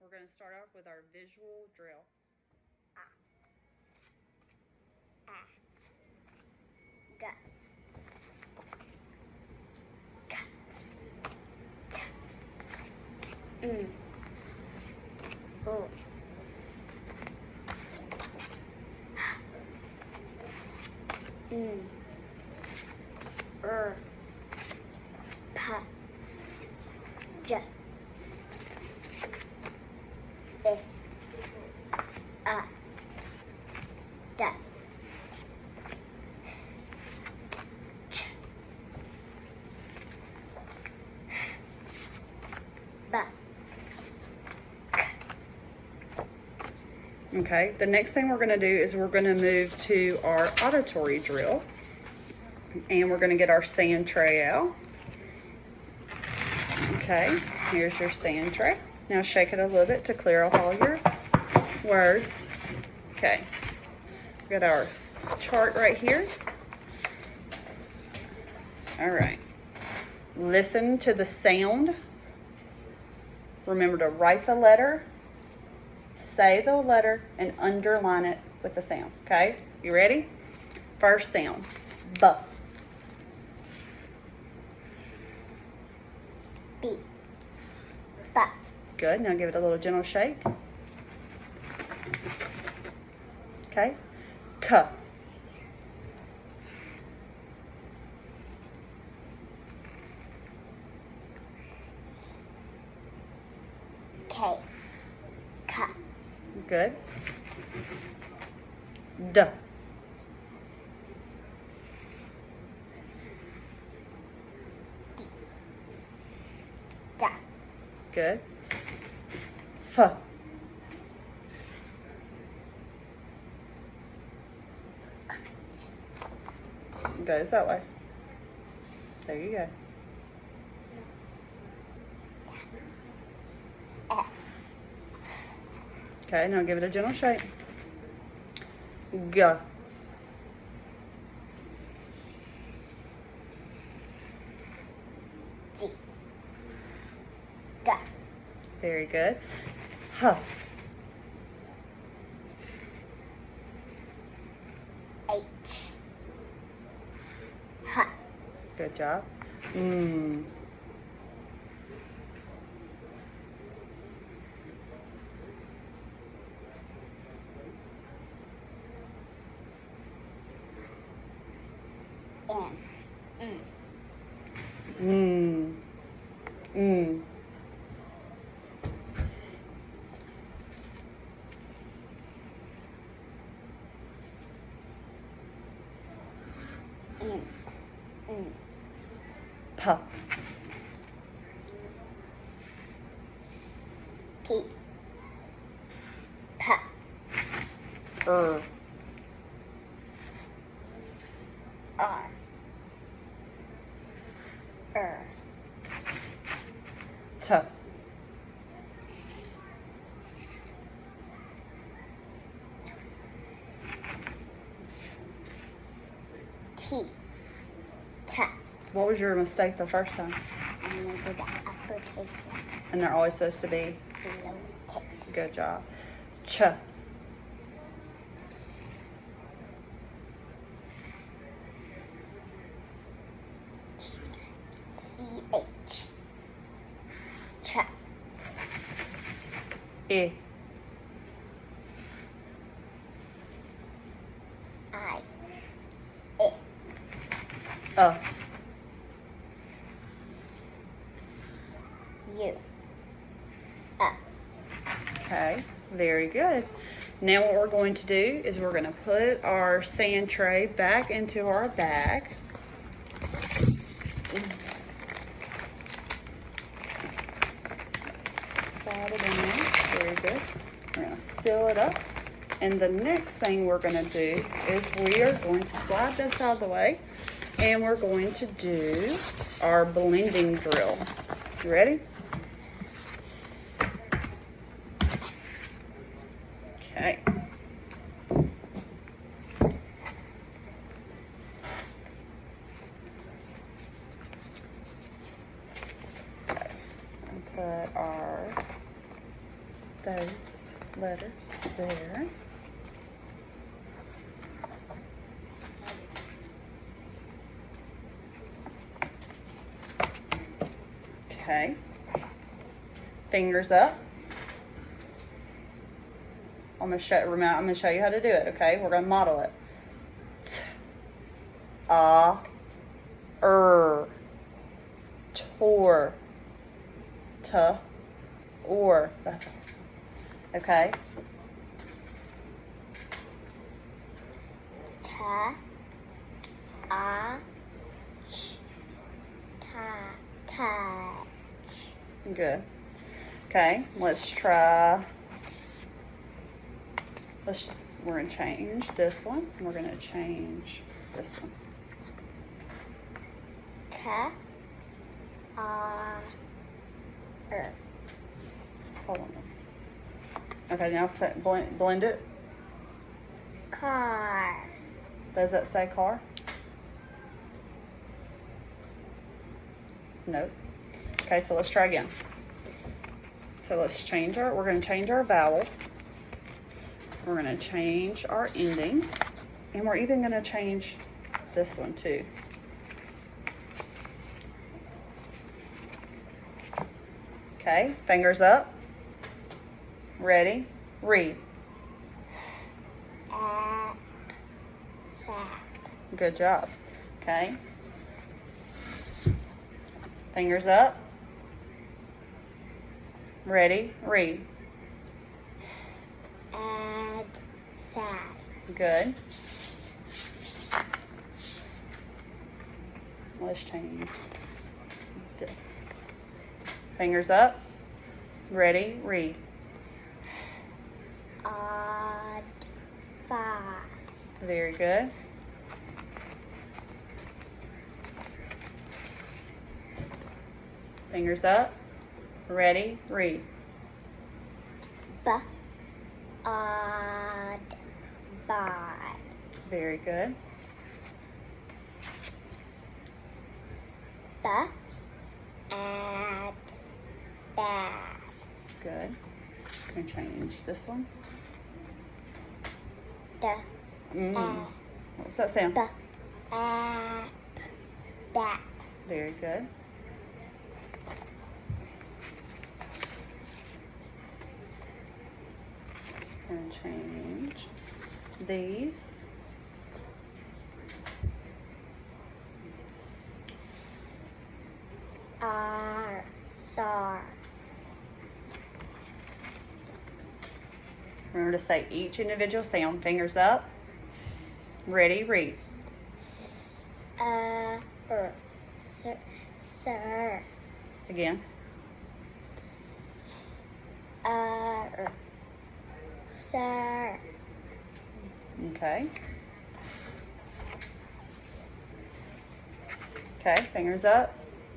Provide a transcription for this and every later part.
We're going to start off with our visual drill. Ga. Ga. Cha. O. Pa. Ja. A. Da. Ch. Ba. Okay, the next thing we're going to do is we're going to move to our auditory drill. And we're going to get our sand tray out. Okay, here's your sand tray. Now shake it a little bit to clear off all your words. Okay, we got our chart right here. All right, listen to the sound. Remember to write the letter, say the letter, and underline it with the sound. Okay, you ready? First sound, B. B. Ba. Good, now give it a little gentle shake. Okay, K. K. Ka. Good. D. Da. Good. F. Goes that way. There you go. F. Okay, now give it a gentle shake. G. G. Ga. Very good. H. H. Ha. Good job. Mm. N. Mm. Mm. P. P. Pa. R. R. T. T. Ta. What was your mistake the first time? I'm going to do the uppercase And they're always supposed to be. lowercase. Good job. Ch. C-H. Cha. E. I. U. Okay, very good. Now what we're going to do is we're going to put our sand tray back into our bag. Slide it in there. Very good. We're going to seal it up. And the next thing we're going to do is we are going to slide this out of the way and we're going to do our blending drill. You ready? Okay. Put our those letters there. Okay. Fingers up. I'm gonna show you how to do it. Okay, we're gonna model it. T, a, tor, t, or. That's it. Okay. Ta, a, ch, ta, touch. Good. Okay, let's try. We're gonna change this one. We're gonna change this one. Ka, Hold on. Okay, now blend it. car. Does that say car? Nope. Okay, so let's try again. So we're gonna change our vowel. We're gonna change our ending. And we're even gonna change this one too. Okay, fingers up. Ready? Read. Sap. Good job. Okay. Fingers up. Ready? Read. Add sap. Good. Let's change this. Fingers up. Ready? Read. Odd five. Very good. Fingers up. Ready? Read. Odd bod. Very good. Add bad. Good. Can change this one. What's that sound? That. Very good. And change these. Sar. Remember to say each individual sound. Fingers up. Ready, read. Sir. Again. Sir. Okay. Okay, fingers up.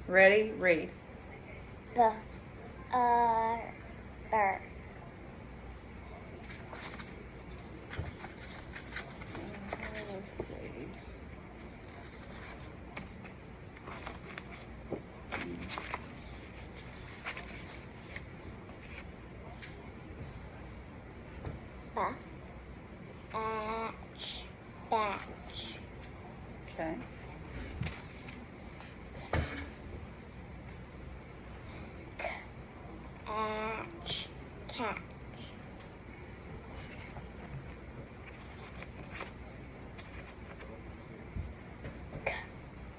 Ready, read. Ber. Let's see. Batch. Okay. Catch.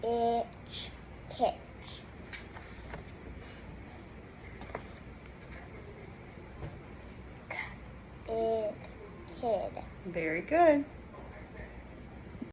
Itch. Kitch. Kid. Very good.